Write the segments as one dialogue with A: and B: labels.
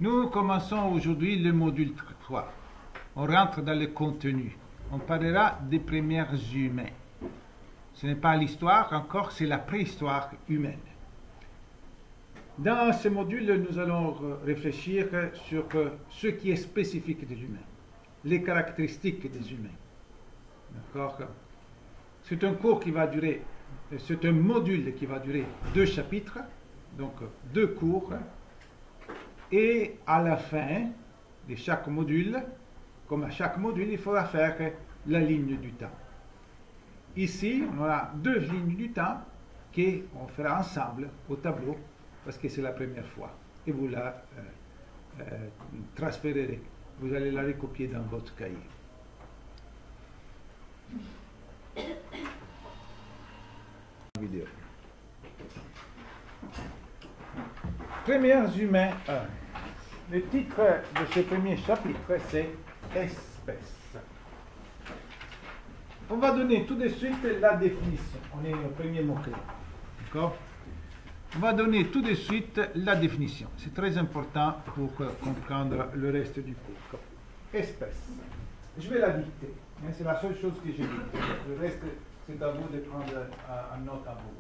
A: Nous commençons aujourd'hui le module 3. On rentre dans le contenu. On parlera des premiers humains. Ce n'est pas l'histoire encore, c'est la préhistoire humaine. Dans ce module, nous allons réfléchir sur ce qui est spécifique des humains, les caractéristiques des humains. D'accord? C'est un cours qui va durer, c'est un module qui va durer 2 chapitres, donc 2 cours. Et à la fin de chaque module, comme à chaque module, il faudra faire la ligne du temps. Ici, on aura 2 lignes du temps qu'on fera ensemble au tableau, parce que c'est la première fois. Et vous la transférerez. Vous allez la recopier dans votre cahier. Vidéo. Premiers humains 1. Le titre de ce premier chapitre, c'est Espèces. On va donner tout de suite la définition. On est au premier mot-clé. D'accord? On va donner tout de suite la définition. C'est très important pour comprendre le reste du cours. Espèce. Je vais la dicter. C'est la seule chose que j'ai dit. Le reste, c'est à vous de prendre en note à vous.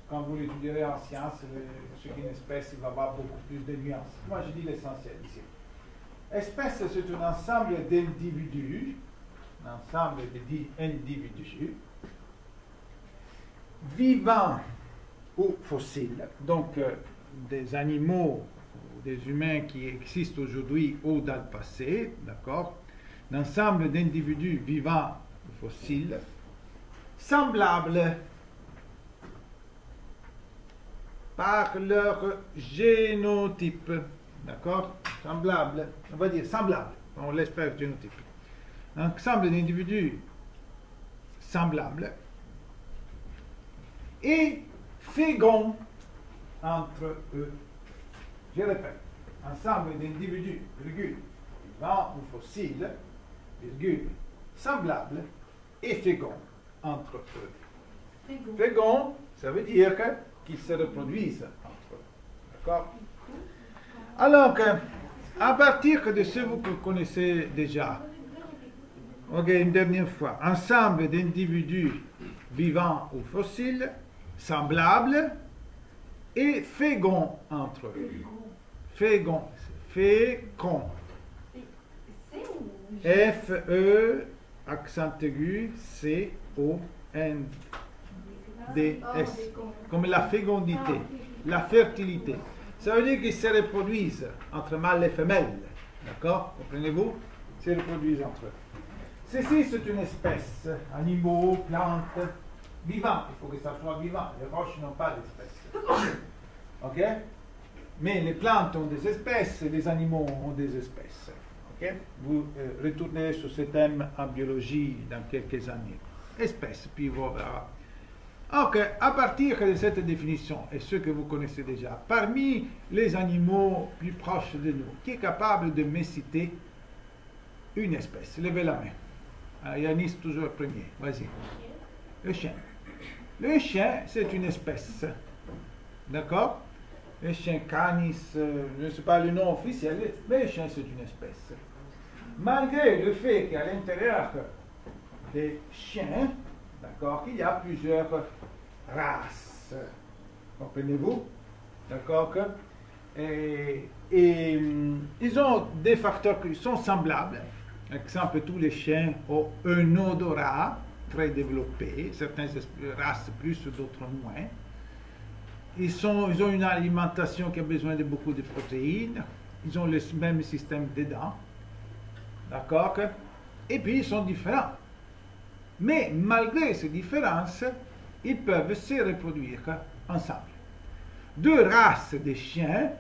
A: Quand vous l'étudierez en sciences, ce qu'est une espèce, il va y avoir beaucoup plus de nuances. Moi, je dis l'essentiel ici. Espèce, c'est un ensemble d'individus, vivants ou fossiles, donc des animaux, des humains qui existent aujourd'hui ou dans le passé, d'accord? L'ensemble d'individus vivants ou fossiles, semblables par leur génotype, d'accord? Semblable, on va dire semblable, on l'espère génotype. Un ensemble d'individus semblables et féconds entre eux. Je répète, ensemble d'individus, virgule, vivants ou fossiles, virgule, semblables et féconds entre eux. Féconds, ça veut dire qu'ils se reproduisent entre eux. D'accord? Alors, à partir de ce que vous connaissez déjà, ok, une dernière fois, ensemble d'individus vivants ou fossiles, semblables et féconds entre eux. Féconds, fécond. F-E, accent aigu, C-O-N-D-S. Comme la fécondité, la fertilité. Ça veut dire qu'ils se reproduisent entre mâles et femelles. D'accord? Comprenez-vous? Ils se reproduisent entre eux. Ceci, c'est une espèce. Animaux, plantes, vivants. Il faut que ça soit vivant. Les roches n'ont pas d'espèces. Ok? Mais les plantes ont des espèces et les animaux ont des espèces. Ok? Vous retournerez sur ce thème en biologie dans quelques années. Espèces, puis vous verrez. Ok, à partir de cette définition, et ce que vous connaissez déjà, parmi les animaux plus proches de nous, qui est capable de me citer une espèce? Levez la main. Yanis, toujours premier. Vas-y. Le chien. Le chien, c'est une espèce. D'accord? Le chien canis, je ne sais pas le nom officiel, mais le chien, c'est une espèce. Malgré le fait qu'à l'intérieur des chiens, d'accord, qu'il y a plusieurs races. Comprenez-vous? D'accord? Et ils ont des facteurs qui sont semblables. Par exemple, tous les chiens ont un odorat très développé, certaines races plus, d'autres moins. Ils ont une alimentation qui a besoin de beaucoup de protéines. Ils ont le même système de dents. D'accord? Et puis, ils sont différents. Mais malgré ces différences, ils peuvent se reproduire ensemble. 2 races de chiens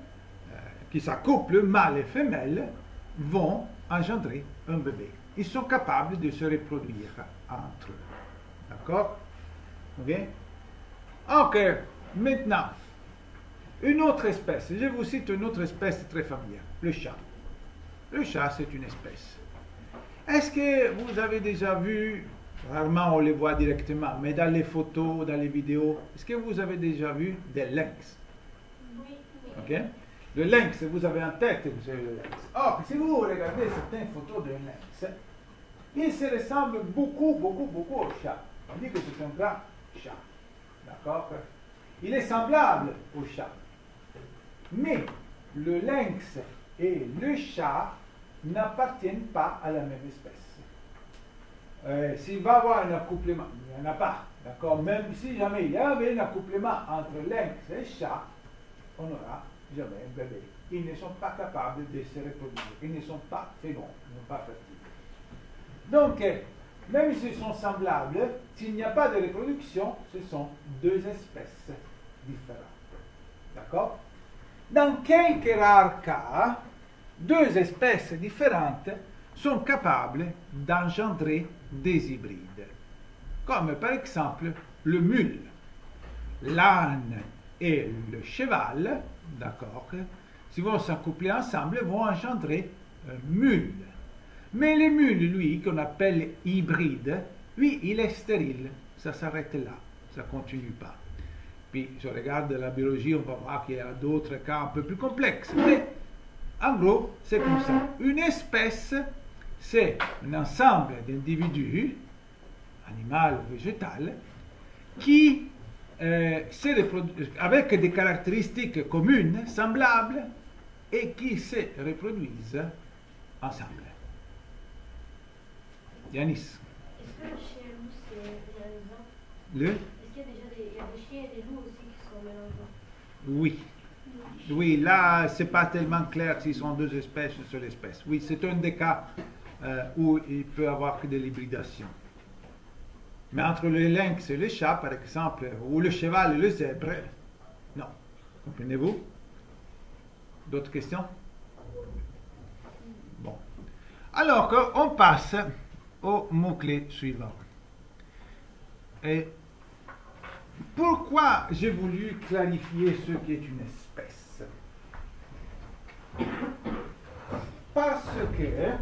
A: qui s'accouplent, mâles et femelles, vont engendrer un bébé. Ils sont capables de se reproduire entre eux. D'accord? Ok? Ok, maintenant, une autre espèce. Je vous cite une autre espèce très familière, le chat. Le chat, c'est une espèce. Est-ce que vous avez déjà vu Rarement on les voit directement, mais dans les photos, dans les vidéos, est-ce que vous avez déjà vu des lynx?
B: Oui.
A: Ok? Le lynx, vous avez en tête que c'est le lynx. Or, si vous regardez certaines photos d'un lynx, il se ressemble beaucoup au chat. On dit que c'est un grand chat. D'accord? Il est semblable au chat. Mais le lynx et le chat n'appartiennent pas à la même espèce. S'il va y avoir un accouplement, il n'y en a pas. D'accord? Même si jamais il y avait un accouplement entre lynx et chat, on n'aura jamais un bébé. Ils ne sont pas capables de se reproduire. Ils ne sont pas féconds, ils ne sont pas fertiles. Donc, même s'ils sont semblables, s'il n'y a pas de reproduction, ce sont deux espèces différentes. D'accord? Dans quelques rares cas, deux espèces différentes sont capables d'engendrer des hybrides. Comme par exemple le mule. L'âne et le cheval, d'accord, si vont s'accoupler ensemble, vont engendrer un mule. Mais le mule, lui, qu'on appelle hybride, lui, il est stérile. Ça s'arrête là. Ça ne continue pas. Puis, si on regarde la biologie, on va voir qu'il y a d'autres cas un peu plus complexes. Mais, en gros, c'est comme ça. Une espèce, c'est un ensemble d'individus, animal ou végétal, qui avec des caractéristiques communes, semblables, et qui se reproduisent ensemble. Yanis.
B: Est-ce que le chien et le loup, c'est déjà les gens?
A: Le?
B: Est-ce qu'il y a des chiens et des loups aussi qui sont mélangés?
A: Oui. Oui, là, c'est pas tellement clair s'ils sont deux espèces ou une seule espèce. Oui, c'est un des cas où il peut y avoir que de l'hybridation. Mais entre le lynx et le chat, par exemple, ou le cheval et le zèbre, non. Comprenez-vous? D'autres questions? Bon. Alors, on passe au mot-clé suivant. Et pourquoi j'ai voulu clarifier ce qu'est une espèce? Parce que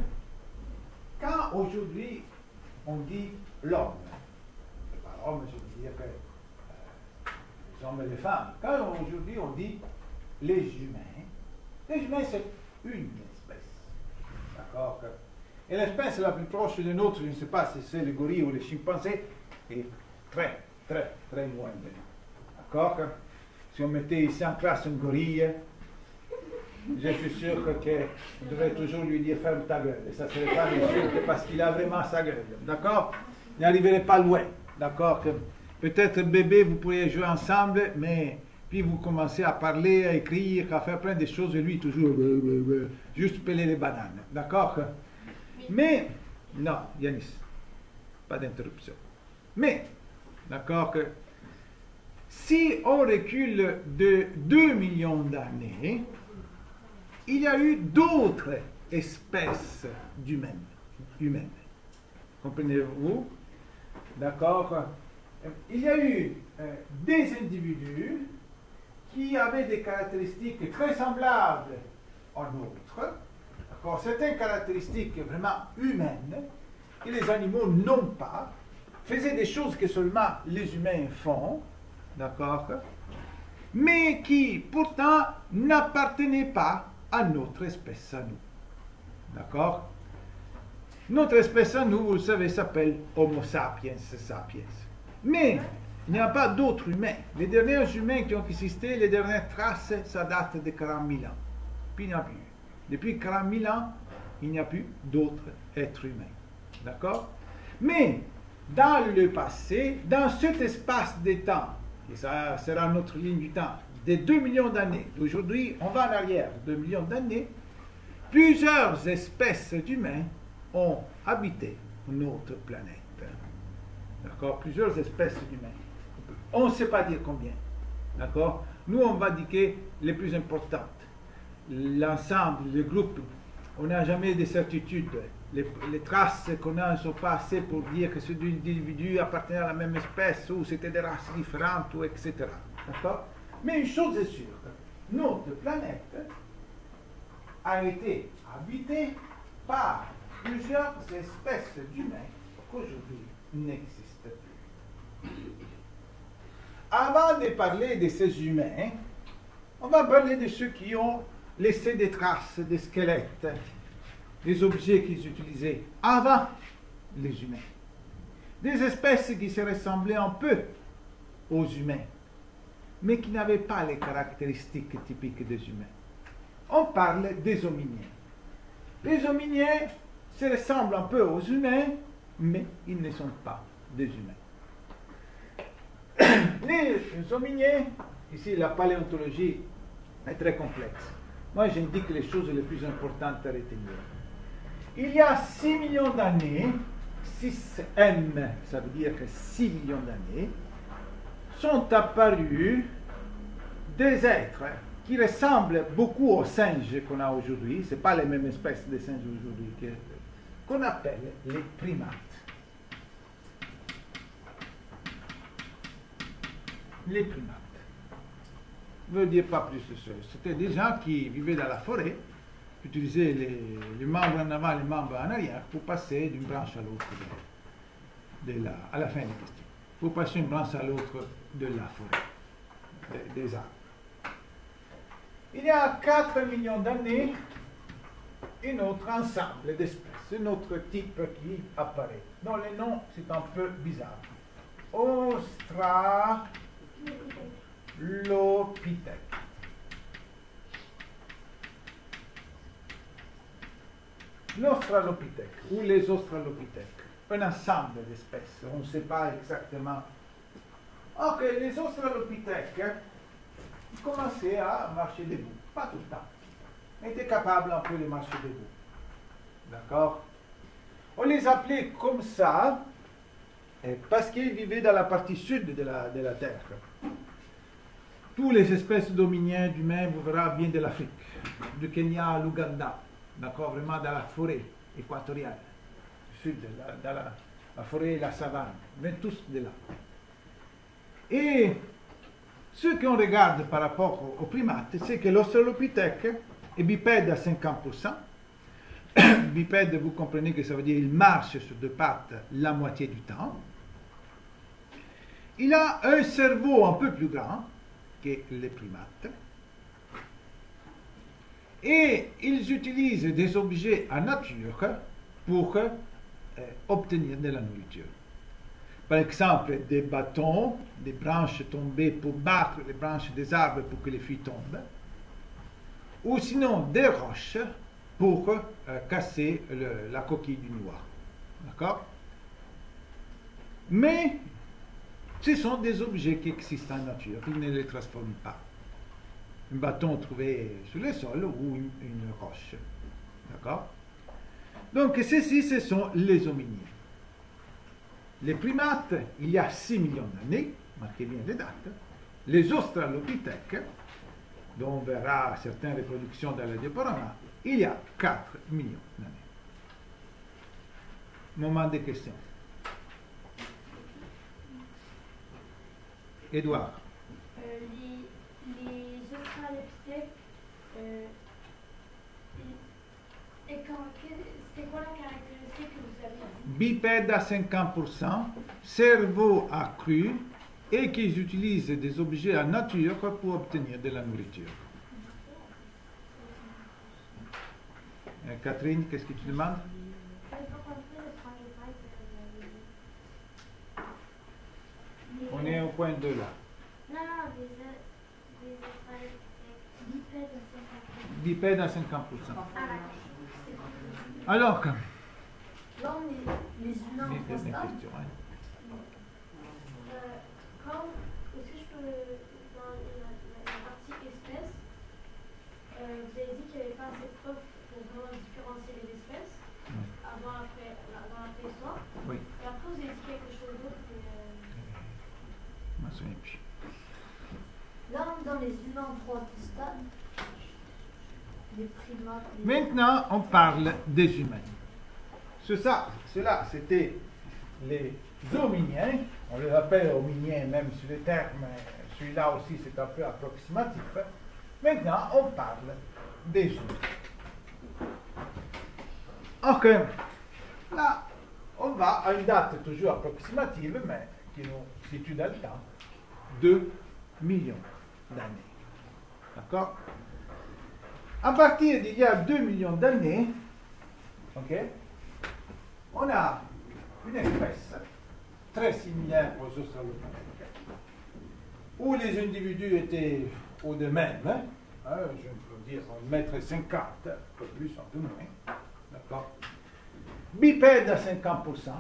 A: quand aujourd'hui on dit l'homme, par homme je veux dire que les hommes et les femmes, quand aujourd'hui on dit les humains c'est une espèce. D'accord? Et l'espèce la plus proche de nôtre, je ne sais pas si c'est le gorille ou le chimpanzé, est très loin de nous. D'accord? Si on mettait ici en classe un gorille, je suis sûr que je devrais toujours lui dire ferme ta gueule. Et ça ne serait pas bien sûr que parce qu'il a vraiment sa gueule. D'accord? Il n'arriverait pas loin. D'accord? Peut-être bébé, vous pourriez jouer ensemble, mais puis vous commencez à parler, à écrire, à faire plein de choses, et lui toujours juste peler les bananes. D'accord? Mais, non, Yanis, pas d'interruption. Mais, d'accord que si on recule de 2 millions d'années, il y a eu d'autres espèces humaines. Comprenez-vous? D'accord? Il y a eu des individus qui avaient des caractéristiques très semblables aux nôtres. D'accord? Certaines caractéristiques vraiment humaines que les animaux n'ont pas, faisaient des choses que seulement les humains font, d'accord? Mais qui pourtant n'appartenaient pas à notre espèce à nous. D'accord? Notre espèce à nous, vous le savez, s'appelle Homo sapiens sapiens. Mais il n'y a pas d'autres humains. Les derniers humains qui ont existé, les dernières traces, ça date de 40 000 ans. Puis il n'y a plus. Depuis 40 000 ans, il n'y a plus d'autres êtres humains. D'accord? Mais dans le passé, dans cet espace de temps, et ça sera notre ligne du temps, des 2 millions d'années, d'aujourd'hui, on va en arrière, 2 millions d'années, plusieurs espèces d'humains ont habité notre planète. D'accord? Plusieurs espèces d'humains. On ne sait pas dire combien. D'accord? Nous, on va dire les plus importantes. L'ensemble, le groupe, on n'a jamais de certitude. Les traces qu'on a ne sont pas assez pour dire que ces deux individus appartenaient à la même espèce ou c'était des races différentes, ou etc. D'accord? Mais une chose est sûre, notre planète a été habitée par plusieurs espèces d'humains qu'aujourd'hui n'existe plus. Avant de parler de ces humains, on va parler de ceux qui ont laissé des traces, des squelettes, des objets qu'ils utilisaient avant les humains. Des espèces qui se ressemblaient un peu aux humains, mais qui n'avaient pas les caractéristiques typiques des humains. On parle des hominiens. Les hominiens se ressemblent un peu aux humains, mais ils ne sont pas des humains. Les hominiens, ici la paléontologie est très complexe. Moi j'indique les choses les plus importantes à retenir. Il y a 6 millions d'années, 6M, ça veut dire que 6 millions d'années, sont apparus des êtres qui ressemblent beaucoup aux singes qu'on a aujourd'hui. Ce n'est pas les mêmes espèces de singes aujourd'hui, qu'on appelle les primates. Les primates. Je ne veux dire pas plus de ça. C'était des gens qui vivaient dans la forêt, qui utilisaient les membres en avant et les membres en arrière pour passer d'une branche à l'autre à la fin de la question. Pour passer d'une branche à l'autre de la forêt, des arbres. Il y a 4 millions d'années, un autre ensemble d'espèces, un autre type qui apparaît, dont le nom c'est un peu bizarre. Australopithèque. L'Australopithèque ou les Australopithèques, un ensemble d'espèces, on ne sait pas exactement. Ok, les Australopithèques commençaient à marcher debout, pas tout le temps, mais étaient capables un peu de marcher debout. D'accord? On les appelait comme ça parce qu'ils vivaient dans la partie sud de la Terre. Toutes les espèces d'hominiens, d'humains, vous verrez, viennent de l'Afrique, du Kenya à l'Ouganda, d'accord, vraiment dans la forêt équatoriale, sud, dans la forêt et la savane, ils viennent tous de là. Et ce qu'on regarde par rapport aux primates, c'est que l'Australopithèque est bipède à 50%. Bipède, vous comprenez que ça veut dire qu'il marche sur deux pattes la moitié du temps. Il a un cerveau un peu plus grand que les primates. Et ils utilisent des objets en nature pour obtenir de la nourriture. Par exemple, des bâtons, des branches tombées pour battre les branches des arbres pour que les fruits tombent. Ou sinon des roches pour casser la coquille du noix. D'accord? Mais ce sont des objets qui existent en nature, ils ne les transforment pas. Un bâton trouvé sur le sol ou une roche. D'accord? Donc ceci, ce sont les hominiens. Les primates, il y a 6 millions d'années, marquez bien les dates. Les Australopithèques, dont on verra certaines reproductions dans le diaporama, il y a 4 millions d'années. Moment de questions. Édouard.
B: Les Australopithèques, c'était quoi la caractéristique que vous avez dit?
A: Bipède à 50%, cerveau accru, et qu'ils utilisent des objets en nature pour obtenir de la nourriture. Catherine, qu'est-ce que tu demandes? On est au point 2 là.
B: Non, des Australopithèques
A: Bipède à 50%. Alors,
B: Là, les humains en
A: questions,
B: constat.
A: hein.
B: Est-ce que je peux, dans la partie espèces, vous avez dit qu'il n'y avait pas assez de preuves pour vraiment différencier les espèces dans la préhistoire.
A: Oui.
B: Et après, vous avez dit quelque chose d'autre.
A: Je m'en souviens plus.
C: Là, dans les humains en 3 stades, les primates.
A: Maintenant, on parle des humains. Cela, c'était les hominiens. On les appelle hominiens même sur les termes. Celui-là aussi, c'est un peu approximatif. Maintenant, on parle des humains. Ok. Là, on va à une date toujours approximative, mais qui nous situe dans le temps, 2 millions d'années. D'accord? À partir d'il y a 2 millions d'années, ok, on a une espèce très similaire aux australopithèques, où les individus étaient au de même, je peux dire 1,50 m, un peu plus, un peu moins, d'accord? Bipèdes à 50%,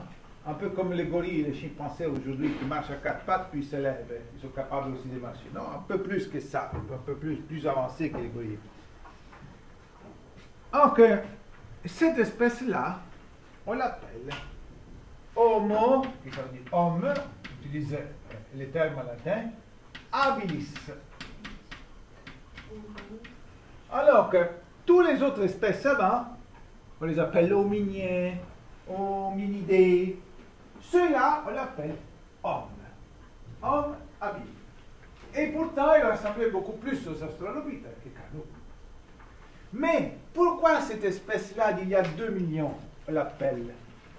A: un peu comme les gorilles et les chimpanzés aujourd'hui qui marchent à 4 pattes puis se lèvent, ils sont capables aussi de marcher. Non, un peu plus que ça, un peu plus avancé que les gorilles. Donc, cette espèce-là, on l'appelle Homo, qui veut dire homme, utilise les termes en latin, habilis. Alors que toutes les autres espèces avant, on les appelle hominiens, hominidés. Ceux-là, on l'appelle homme. Homme habile. Et pourtant, il ressemblait beaucoup plus aux australopithèques qu'à nous. Mais pourquoi cette espèce-là, d'il y a 2 millions, on l'appelle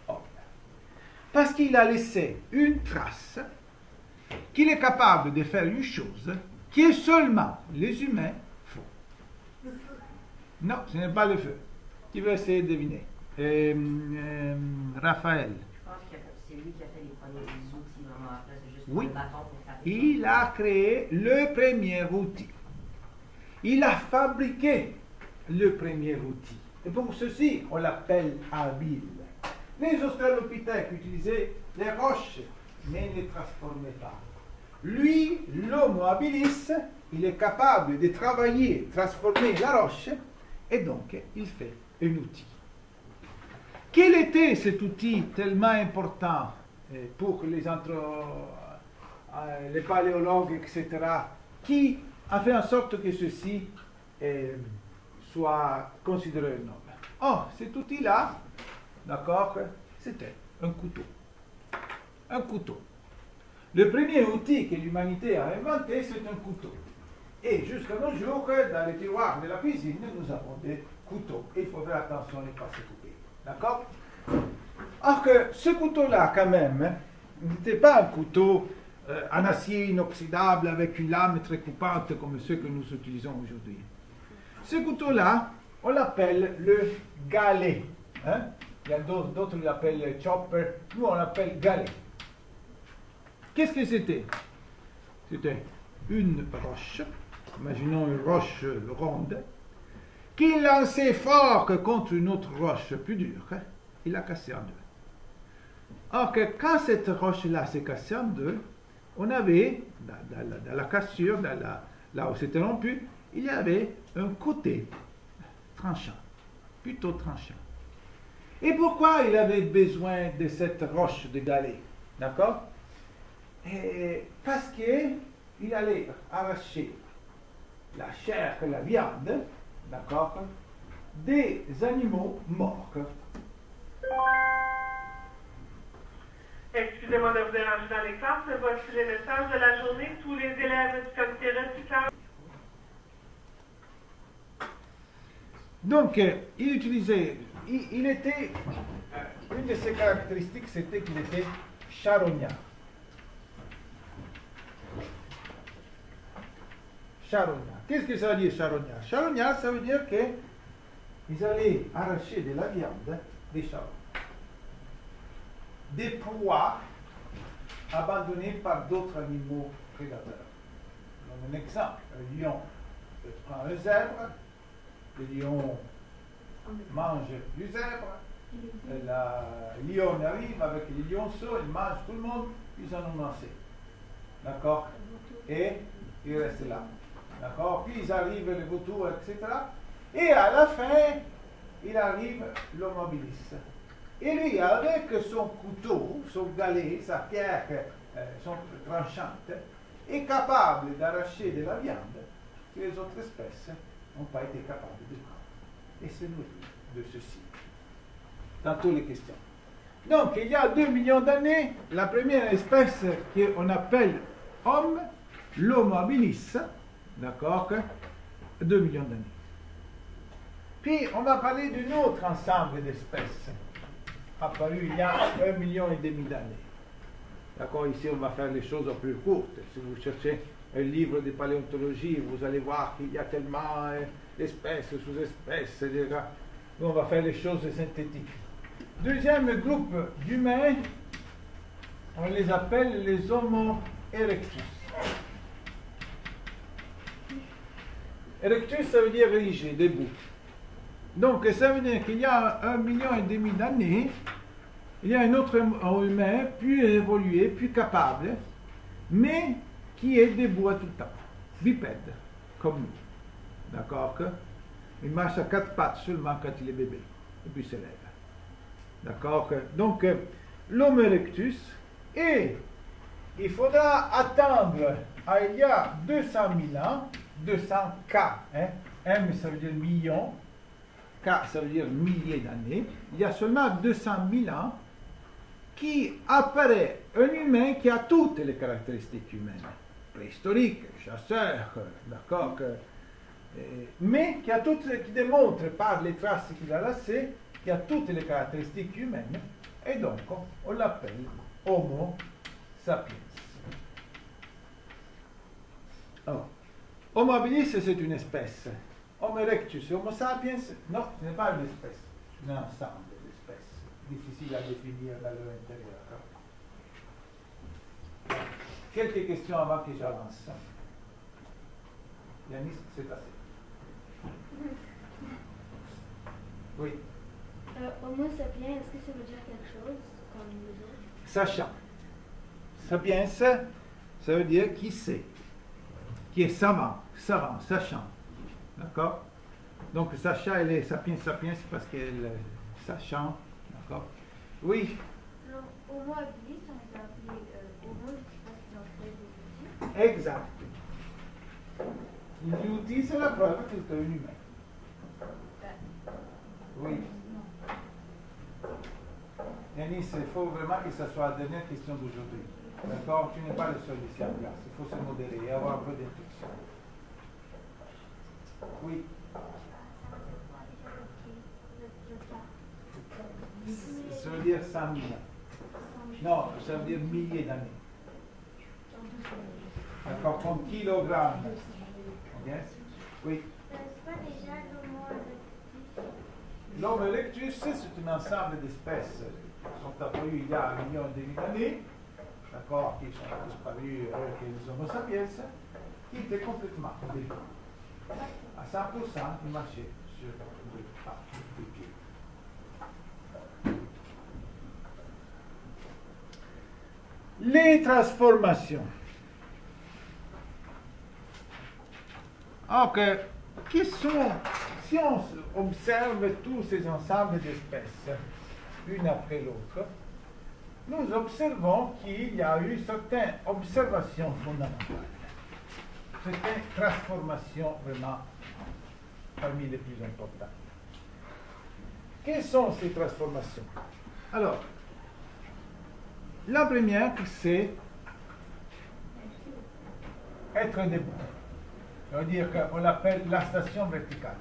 A: homme? Parce qu'il a laissé une trace qu'il est capable de faire une chose que seulement les humains font.
C: Le feu.
A: Non, ce n'est pas le feu. Qui veut essayer de deviner? Raphaël.
D: Je pense que c'est lui qui a fait les premiers outils vraiment à place de juste
A: Oui.
D: le bâton pour faire.
A: Il a créé le premier outil. Il a fabriqué le premier outil. Et pour ceci, on l'appelle habile. Les australopithèques utilisaient les roches, mais ne les transformaient pas. Lui, l'homo habilis, il est capable de travailler, transformer la roche, et donc il fait un outil. Quel était cet outil tellement important pour les paléologues, etc., qui a fait en sorte que ceci soit considéré un homme? Oh, cet outil-là, d'accord, c'était un couteau. Un couteau. Le premier outil que l'humanité a inventé, c'est un couteau. Et jusqu'à nos jours, dans les tiroirs de la cuisine, nous avons des couteaux. Et il faut faire attention à ne pas se couper. D'accord? Alors que ce couteau-là, quand même, n'était pas un couteau en acier inoxydable avec une lame très coupante comme ceux que nous utilisons aujourd'hui. Ce couteau-là, on l'appelle le galet. Hein? Il y a d'autres qui l'appellent chopper. Nous, on l'appelle galet. Qu'est-ce que c'était? C'était une roche, imaginons une roche ronde, qui lançait fort contre une autre roche plus dure. Il l'a cassée en deux. Or que quand cette roche-là s'est cassée en deux, on avait, dans la cassure, là où c'était rompu, il y avait un côté tranchant, plutôt tranchant. Et pourquoi il avait besoin de cette roche de galet? D'accord? Parce qu'il allait arracher la chair, la viande, d'accord, des animaux morts.
E: Excusez-moi de vous déranger dans les classes, mais voici les messages de la journée. Tous les élèves du comité recyclage.
A: Donc, il utilisait, il était, une de ses caractéristiques, c'était qu'il était charognard. Charognard. Qu'est-ce que ça veut dire charognard? Charognard, ça veut dire qu'ils allaient arracher de la viande des charognes. Des proies abandonnées par d'autres animaux prédateurs. Un exemple, un lion prend un zèbre, le lion mange du zèbre, le lion arrive avec les lionceaux, il mange tout le monde, ils en ont lancé. D'accord? Et il reste là. D'accord? Puis ils arrivent les vautours, etc. Et à la fin, il arrive l'homo habilis. Et lui, avec son couteau, son galet, sa pierre tranchante, est capable d'arracher de la viande que les autres espèces n'ont pas été capables de prendre. Et se nourrir de ceci. Dans toutes les questions. Donc, il y a 2 millions d'années, la première espèce qu'on appelle homme, l'homo habilis, d'accord, 2 millions d'années. Puis, on va parler d'un autre ensemble d'espèces. apparu il y a 1,5 million d'années. D'accord, ici on va faire les choses un peu courtes. Si vous cherchez un livre de paléontologie, vous allez voir qu'il y a tellement d'espèces, sous-espèces, etc. Nous, on va faire les choses synthétiques. Deuxième groupe d'humains, on les appelle les Homo erectus. Erectus, ça veut dire érigé, debout. Donc, ça veut dire qu'il y a 1,5 million d'années, il y a un autre humain plus évolué, plus capable, mais qui est debout à tout le temps, bipède, comme nous. D'accord? Il marche à 4 pattes seulement quand il est bébé, et puis se lève. D'accord? Donc, l'Homo erectus, et il faudra attendre il y a 200 000 ans, 200 K, hein? M ça veut dire million, K ça veut dire milliers d'années, il y a seulement 200 000 ans qui apparaît un humain qui a toutes les caractéristiques humaines, préhistorique, chasseur, d'accord, mais qui a toutes, qui démontre par les traces qu'il a laissées, qui a toutes les caractéristiques humaines, et donc on l'appelle Homo sapiens. Alors, Homo habilis, c'est une espèce. Homo erectus et Homo sapiens, non, ce n'est pas une espèce, c'est un ensemble d'espèces, difficile à définir dans leur intérieur. Quelques questions avant que j'avance. Yanis, c'est assez. Oui.
B: Homo sapiens, est-ce que ça veut dire quelque chose comme les autres?
A: Sachant. Sapiens, ça veut dire qui sait, qui est savant, sachant. D'accord? Donc, sachant, elle est sapiens, c'est parce qu'elle est sachant. D'accord? Oui.
B: Alors, Homo habilis, on les a appelés Homo, je ne sais pas si on fait des outils.
A: Exact. L'outil, c'est la preuve que c'est un humain. Oui. Yanis, il faut vraiment que ce soit la dernière question d'aujourd'hui. D'accord? Tu n'es pas le seul ici en classe. Il faut se modérer et avoir un peu d'intuition. Oui. Ça veut dire 100 000 ans. Non, ça veut dire milliers d'années. D'accord? Comme kilogramme. Ok? Oui.
B: C'est pas déjà l'Homo erectus?
A: L'Homo erectus, c'est un ensemble d'espèces qui sont apparues il y a 1,5 million d'années, d'accord, qui sont disparus avec les Homo sapiens, qui étaient complètement debout. À 100%, ils marchaient sur deux pattes, deux pieds. Les transformations. Ok, qui sont, si on observe tous ces ensembles d'espèces, une après l'autre, nous observons qu'il y a eu certaines observations fondamentales, certaines transformations vraiment parmi les plus importantes. Quelles sont ces transformations? Alors, la première, c'est être debout. Ça veut dire qu'on l'appelle la station verticale.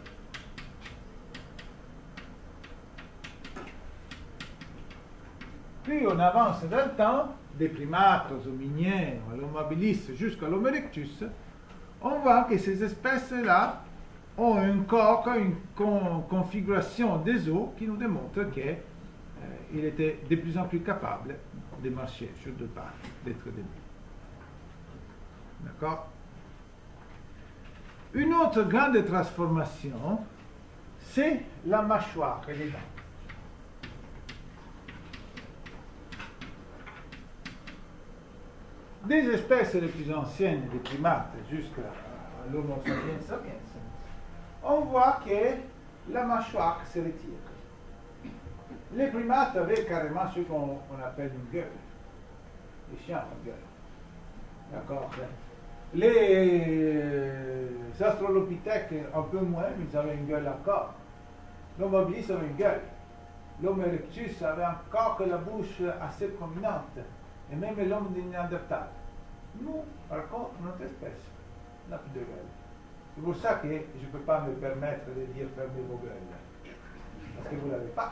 A: Plus on avance dans le temps, des primates aux hominiens, à l'Homo habilis jusqu'à l'Homo erectus, on voit que ces espèces-là ont un corps, une configuration des os qui nous démontre qu'il était de plus en plus capable de marcher sur deux pattes, d'être debout. D'accord? Une autre grande transformation, c'est la mâchoire et les dents. Des espèces les plus anciennes des primates jusqu'à l'Homo sapiens sapiens, on voit que la mâchoire se retire. Les primates avaient carrément ce qu'on appelle une gueule. Les chiens ont une gueule. D'accord? Les Australopithèques, un peu moins, mais ils avaient une gueule encore. L'Homo habilis avait une gueule. L'Homo erectus avait encore la bouche assez prominente. Et même l'homme de Néandertal. Nous, par contre, notre espèce n'a plus de gueule. C'est pour ça que je ne peux pas me permettre de dire fermez vos gueules. Parce que vous ne l'avez pas.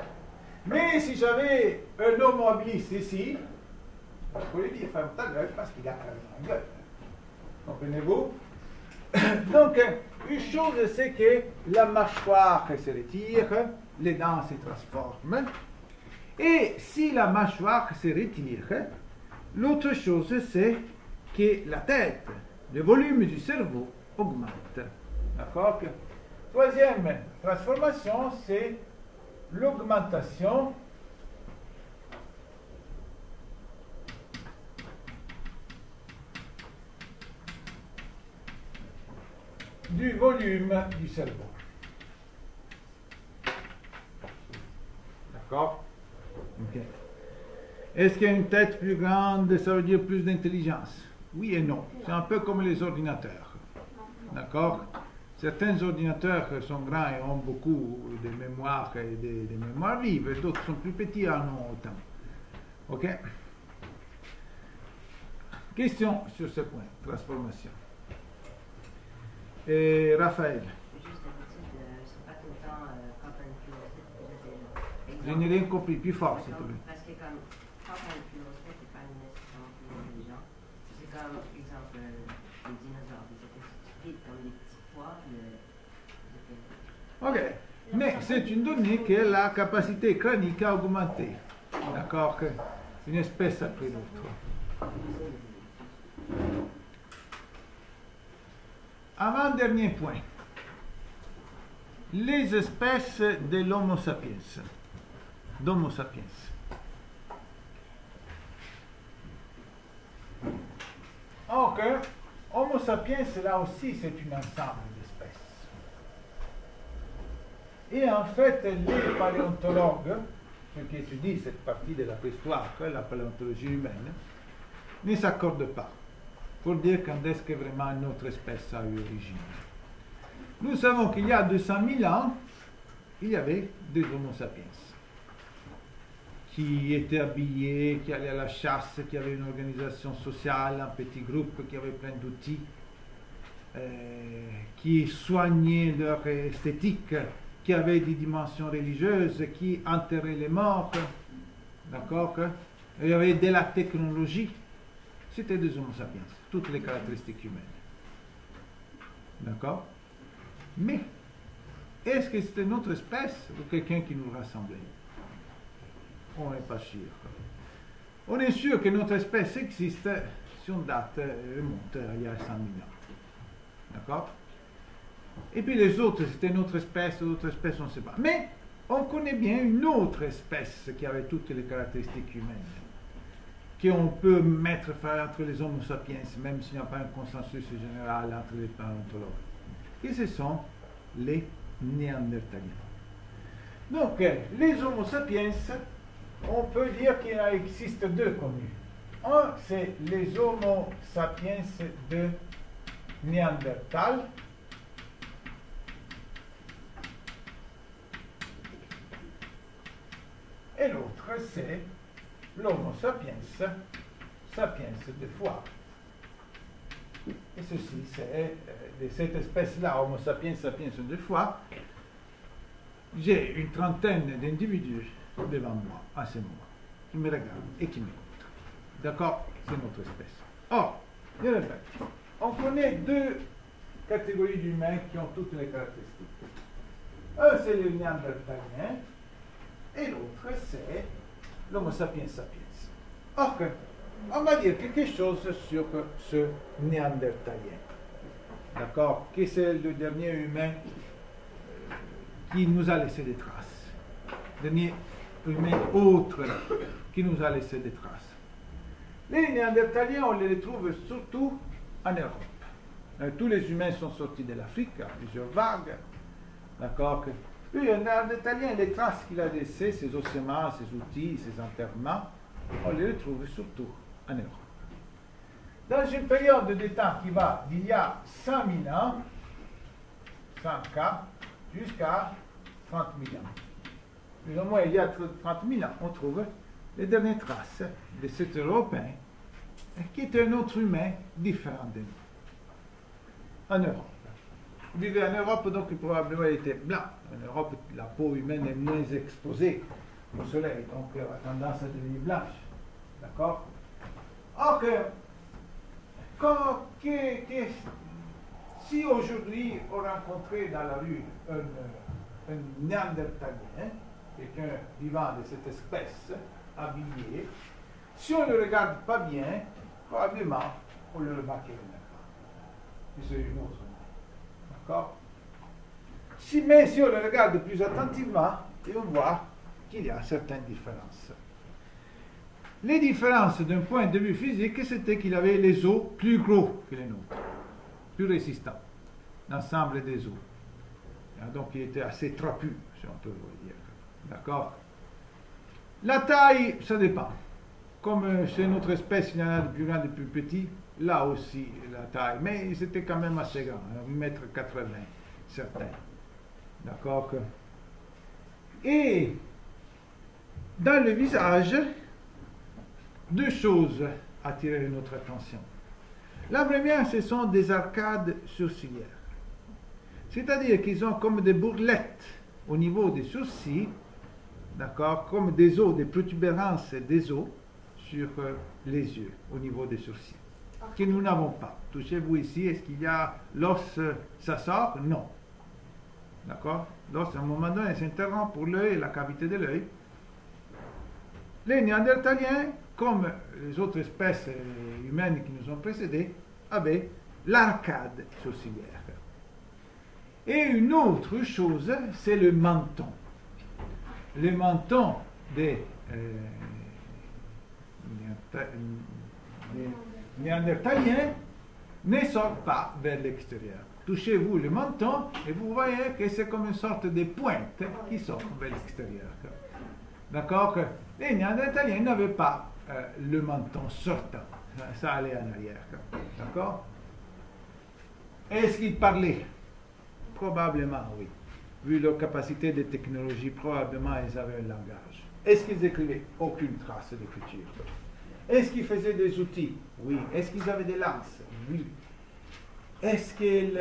A: Mais si j'avais un homme habilis ici, je pourrais dire ferme ta gueule parce qu'il a une gueule. Comprenez-vous? Donc, une chose, c'est que la mâchoire se retire, les dents se transforment. Et si la mâchoire se retire, l'autre chose, c'est que la tête, le volume du cerveau augmente. D'accord? Troisième transformation, c'est l'augmentation du volume du cerveau. D'accord? Ok. Est-ce qu'il y a une tête plus grande, ça veut dire plus d'intelligence? Oui et non. C'est un peu comme les ordinateurs. D'accord? Certains ordinateurs sont grands et ont beaucoup de mémoire et des mémoires vives, et d'autres sont plus petits et en ont autant. Ok? Question sur ce point, transformation. Et Raphaël.
D: Juste d'habitude, c'est pas tout le temps quand on a une curiosité.
A: Je n'ai rien compris, plus fort s'il te plaît.
D: Parce que comme quand on a une curiosité, c'est pas nécessairement plus intelligent. C'est comme, exemple, les dinosaures. Ils étaient stupides comme des petits pois.
A: Ok, mais c'est une donnée que la capacité crânique a augmenté. D'accord? Une espèce après l'autre. Avant-dernier point. Les espèces de l'Homo sapiens. D'Homo sapiens. Donc, Homo sapiens, là aussi, c'est un ensemble d'espèces. Et en fait, les paléontologues, ceux qui étudient cette partie de la préhistoire, la paléontologie humaine, ne s'accordent pas pour dire quand est-ce que vraiment notre espèce a eu origine. Nous savons qu'il y a 200 000 ans, il y avait des Homo sapiens qui étaient habillés, qui allaient à la chasse, qui avaient une organisation sociale, un petit groupe, qui avait plein d'outils, qui soignaient leur esthétique, qui avaient des dimensions religieuses, qui enterraient les morts, d'accord? Il y avait de la technologie. C'était des Homo sapiens, toutes les caractéristiques humaines. D'accord? Mais, est-ce que c'était notre espèce ou quelqu'un qui nous rassemblait? On n'est pas sûr. On est sûr que notre espèce existe si on date, remonte il y a 100 000 ans. D'accord? Et puis les autres, c'était notre espèce, d'autres espèces, on ne sait pas. Mais on connaît bien une autre espèce qui avait toutes les caractéristiques humaines, qu'on peut mettre entre les Homo sapiens, même s'il n'y a pas un consensus général entre les paléontologues. Et ce sont les Néandertaliens. Donc, les Homo sapiens, on peut dire qu'il en existe deux connus. Un, c'est les Homo sapiens de Néandertal. Et l'autre, c'est l'Homo sapiens, sapiens de foie. Et ceci, c'est de cette espèce-là, Homo sapiens, sapiens de foie. J'ai une trentaine d'individus devant moi, à ce moment, qui me regardent et qui m'écoutent. D'accord? C'est notre espèce. Or, je répète, on connaît deux catégories d'humains qui ont toutes les caractéristiques. Un, c'est le Néandertalien, et l'autre, c'est l'Homo sapiens sapiens. Or, on va dire quelque chose sur ce Néandertalien. D'accord? Qui c'est le dernier humain qui nous a laissé des traces. Le dernier humain autre qui nous a laissé des traces. Les Néandertaliens, on les trouve surtout en Europe. Tous les humains sont sortis de l'Afrique, à plusieurs vagues. D'accord? Puis, le Néandertalien, les traces qu'il a laissées, ses ossements, ses outils, ses enterrements, on les retrouve surtout en Europe. Dans une période de temps qui va d'il y a 100 000 ans, 100 cas, jusqu'à 30 000 ans. Plus ou moins il y a 30 000 ans, on trouve les dernières traces de cet Européen qui est un autre humain différent de nous. En Europe. Vous vivez en Europe, donc probablement il était blanc. En Europe, la peau humaine est moins exposée au soleil, donc elle a tendance à devenir blanche. D'accord? Ok. Si aujourd'hui on rencontrait dans la rue un néandertalien, quelqu'un vivant de cette espèce, habillé, si on ne le regarde pas bien, probablement on le remarquerait même pas. C'est une autre main. D'accord? Mais si on le regarde plus attentivement, on voit qu'il y a certaines différences. Les différences d'un point de vue physique, c'était qu'il avait les os plus gros que les nôtres, plus résistants, l'ensemble des os. Donc il était assez trapu, si on peut le dire. D'accord? La taille, ça dépend. Comme chez notre espèce, il y en a de plus grands et de plus petits, là aussi la taille, mais c'était quand même assez grand, 1,80 m, certains. D'accord? Et dans le visage, deux choses attirent notre attention. La première, ce sont des arcades sourcilières. C'est-à-dire qu'ils ont comme des bourrelettes au niveau des sourcils, d'accord, comme des os, des protubérances des os sur les yeux, au niveau des sourcils, que nous n'avons pas. Touchez-vous ici, est-ce qu'il y a l'os, ça sort? Non. D'accord? L'os, à un moment donné, s'interrompt pour l'œil, la cavité de l'œil. Les Néandertaliens, comme les autres espèces humaines qui nous ont précédés, avaient l'arcade sourcilière. Et une autre chose, c'est le menton. Le menton des Néandertaliens ne sort pas vers l'extérieur. Touchez-vous le menton et vous voyez que c'est comme une sorte de pointe qui sort vers l'extérieur. D'accord? Les Néandertaliens n'avaient pas le menton sortant. Ça allait en arrière. D'accord? Est-ce qu'ils parlaient? Probablement, oui. Vu leur capacité de technologie, probablement ils avaient un langage. Est-ce qu'ils écrivaient? Aucune trace d'écriture. Est-ce qu'ils faisaient des outils? Oui. Est-ce qu'ils avaient des lances? Oui. Est-ce qu'ils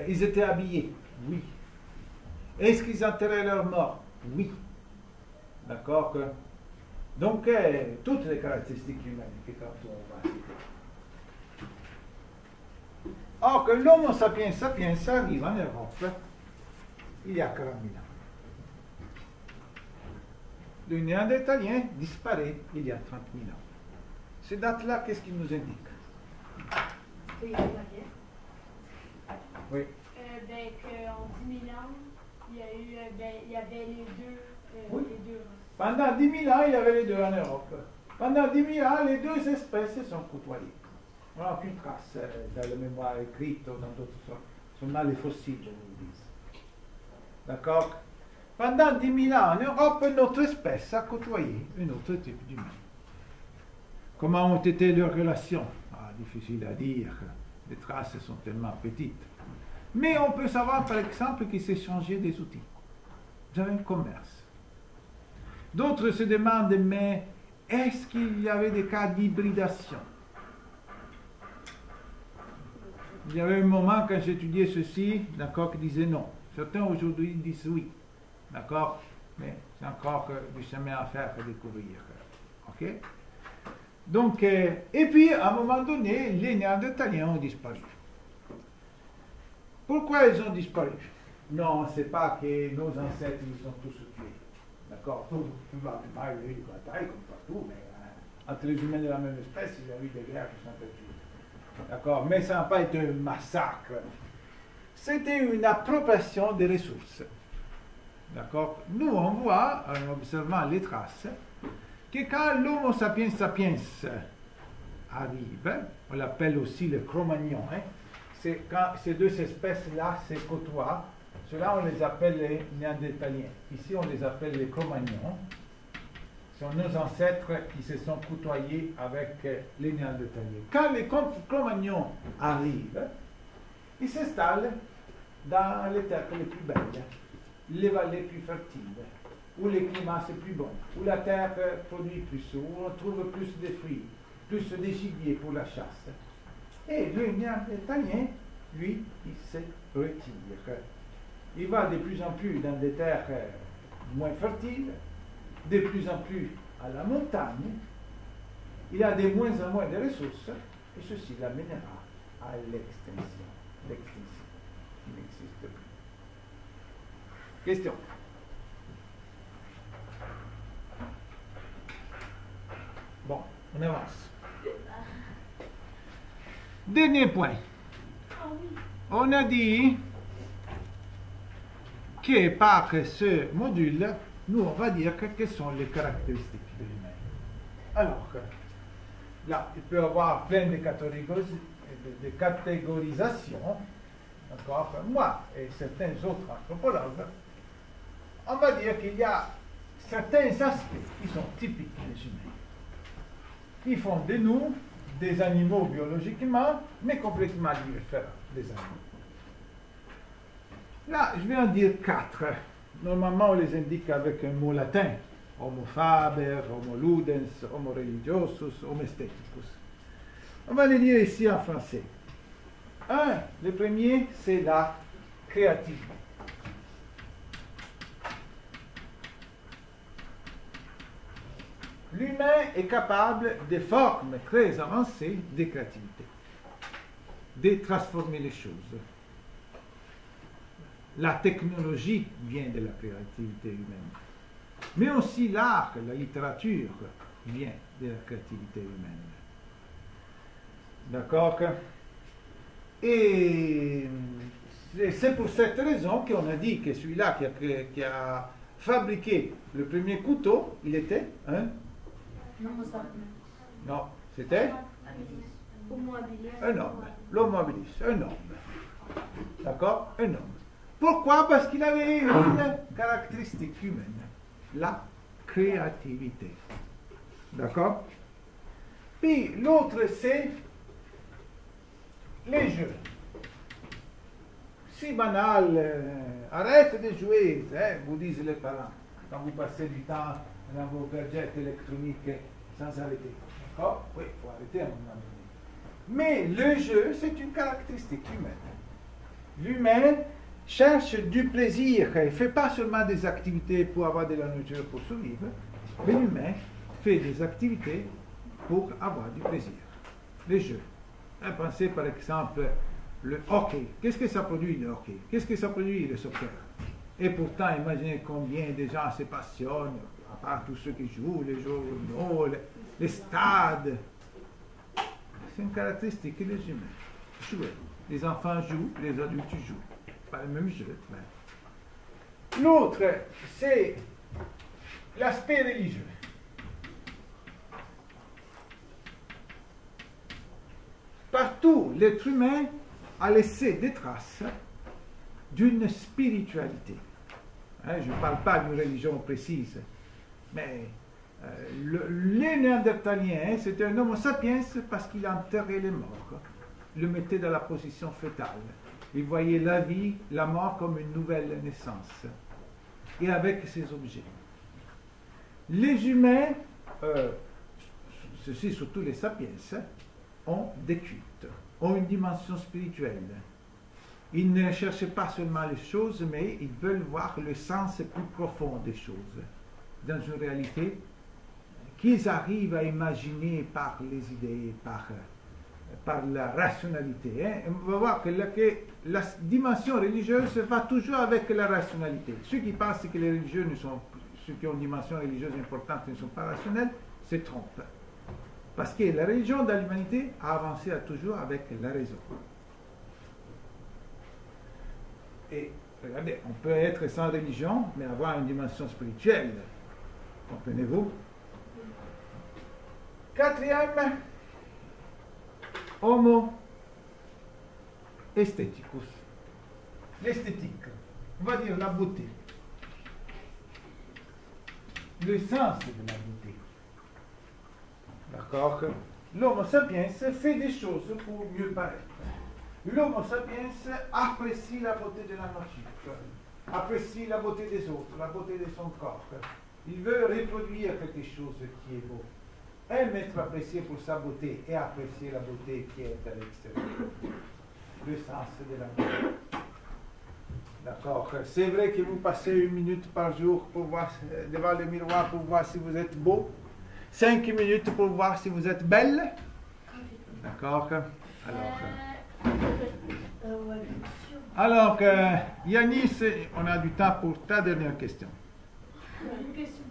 A: ils étaient habillés? Oui. Est-ce qu'ils enterraient leurs morts? Oui. D'accord? Donc, toutes les caractéristiques humaines que quand on va citer. Or que l'Homo sapiens sapiens arrive en Europe il y a 40 000 ans. Le Néandertalien disparaît il y a 30 000 ans. Ces dates-là, qu'est-ce qu'ils nous indiquent?
C: Qu'il y a la guerre.
A: Oui.
B: Qu'en 10 000 ans, il y avait les deux.
A: Oui.
B: Les deux.
A: Pendant 10 000 ans, il y avait les deux en Europe. Pendant 10 000 ans, les deux espèces se sont côtoyées. On n'a aucune trace dans la mémoire écrite ou dans d'autres sortes. Seulement les fossiles nous disent. D'accord? Pendant 10 000 ans en Europe, notre espèce a côtoyé un autre type d'humain. Comment ont été leurs relations? Difficile à dire. Les traces sont tellement petites. Mais on peut savoir, par exemple, qu'ils s'échangeaient des outils. Ils avaient un commerce. D'autres se demandent, mais est-ce qu'il y avait des cas d'hybridation? Il y avait un moment, quand j'étudiais ceci, d'accord, qui disait non. Certains aujourd'hui disent oui. D'accord? Mais c'est encore du chemin à faire, à découvrir. Ok? Donc, et puis, à un moment donné, les Néandertaliens ont disparu. Pourquoi ils ont disparu? Non, c'est pas que nos ancêtres, ils ont tous tués. D'accord? Probablement, il y a eu des batailles comme partout, mais entre les humains de la même espèce, il y a eu des guerres qui sont perdues. D'accord? Mais ça n'a pas été un massacre. C'était une appropriation des ressources. D'accord? Nous, on voit, en observant les traces, que quand l'Homo sapiens sapiens arrive, on l'appelle aussi le Cro-Magnon, c'est quand ces deux espèces-là se côtoient, ceux-là on les appelle les Néandertaliens. Ici on les appelle les Cro-Magnons. Ce sont nos ancêtres qui se sont côtoyés avec les Néandertaliens. Quand les Cro-Magnons arrivent, ils s'installent dans les terres les plus belles, les vallées plus fertiles, où le climat c'est plus bon, où la terre produit plus, où on trouve plus de fruits, plus de gibier pour la chasse. Et le Néandertalien, lui, il se retire. Il va de plus en plus dans des terres moins fertile, de plus en plus à la montagne, il a de moins en moins de ressources, et ceci l'amènera à l'extinction. L'extinction. Il n'existe plus. Question. Bon, on avance. Dernier point. On a dit que par ce module, nous on va dire quelles sont les caractéristiques de l'humain. Alors, là, il peut y avoir plein de catégorisations. D'accord? Moi et certains autres anthropologues, on va dire qu'il y a certains aspects qui sont typiques des humains, qui font de nous des animaux biologiquement, mais complètement différents des animaux. Là, je vais en dire 4. Normalement, on les indique avec un mot latin. Homo faber, homo ludens, homo religiosus, homo aestheticus. On va les dire ici en français. Le premier, c'est la créativité. L'humain est capable de formes très avancées de créativité, de transformer les choses. La technologie vient de la créativité humaine, mais aussi l'art, la littérature vient de la créativité humaine. D'accord? Et c'est pour cette raison qu'on a dit que celui-là qui a fabriqué le premier couteau, il était non, c'était un homme. L'homo habilis, un homme. D'accord? Un homme. Pourquoi? Parce qu'il avait une caractéristique humaine, la créativité. D'accord? Puis l'autre, c'est les jeux. Si banal, arrête de jouer, vous disent les parents, quand vous passez du temps dans vos gadgets électroniques sans arrêter. D'accord? Oui, il faut arrêter à un moment donné. Mais le jeu, c'est une caractéristique humaine. L'humain cherche du plaisir. Il ne fait pas seulement des activités pour avoir de la nourriture pour survivre, mais l'humain fait des activités pour avoir du plaisir. Les jeux. Pensez par exemple le hockey. Qu'est-ce que ça produit le hockey? Qu'est-ce que ça produit le soccer? Et pourtant, imaginez combien de gens se passionnent, à part tous ceux qui jouent, les journaux, les stades. C'est une caractéristique des humains. Jouer. Les enfants jouent, les adultes jouent. Pas le même jeu. Mais... L'autre, c'est l'aspect religieux. Partout, l'être humain a laissé des traces d'une spiritualité. Je ne parle pas d'une religion précise, mais les Néandertaliens, c'était un homo sapiens parce qu'il enterrait les morts, le mettait dans la position fœtale. Il voyait la vie, la mort comme une nouvelle naissance, et avec ses objets. Les humains, ceci surtout les sapiens, ont des cultes, ont une dimension spirituelle. Ils ne cherchent pas seulement les choses, mais ils veulent voir le sens plus profond des choses, dans une réalité qu'ils arrivent à imaginer par les idées, par la rationalité. On va voir que la dimension religieuse va toujours avec la rationalité. Ceux qui pensent que les religieux ceux qui ont une dimension religieuse importante ne sont pas rationnels, se trompent. Parce que la religion dans l'humanité a avancé toujours avec la raison. Et regardez, on peut être sans religion, mais avoir une dimension spirituelle. Comprenez-vous? Quatrième, homo aestheticus. L'esthétique, on va dire la beauté. Le sens de la beauté. D'accord? L'homo sapiens fait des choses pour mieux paraître. L'homo sapiens apprécie la beauté de la nature, apprécie la beauté des autres, la beauté de son corps. Il veut reproduire quelque chose qui est beau. Aime être apprécié pour sa beauté et apprécier la beauté qui est à l'extérieur. Le sens de la beauté. D'accord. C'est vrai que vous passez 1 minute par jour pour voir, devant le miroir pour voir si vous êtes beau. 5 minutes pour voir si vous êtes belle. D'accord. Alors, Yanis, on a du temps pour ta dernière question.
B: Une question.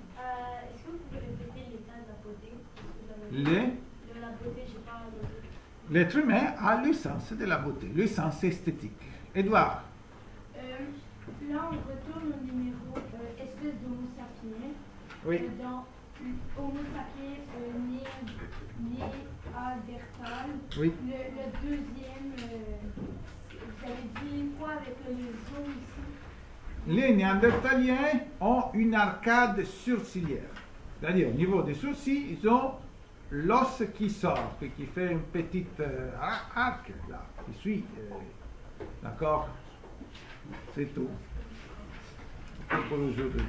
B: Est-ce que vous pouvez répéter l'état de la beauté? De la beauté, j'ai pas noté.
A: L'être humain a le sens de la beauté, le sens esthétique. Édouard.
B: Là, on retourne au numéro espèce d'Homo sapiens.
A: Oui.
B: Dans Homo sapiens néandertal.
A: Oui.
B: Le deuxième, vous avez dit quoi avec le zo ici?
A: Les Néandertaliens ont une arcade sourcilière. C'est-à-dire, au niveau des sourcils, ils ont l'os qui sort, et qui fait une petite arc, là, qui suit. D'accord? C'est tout. Pour aujourd'hui.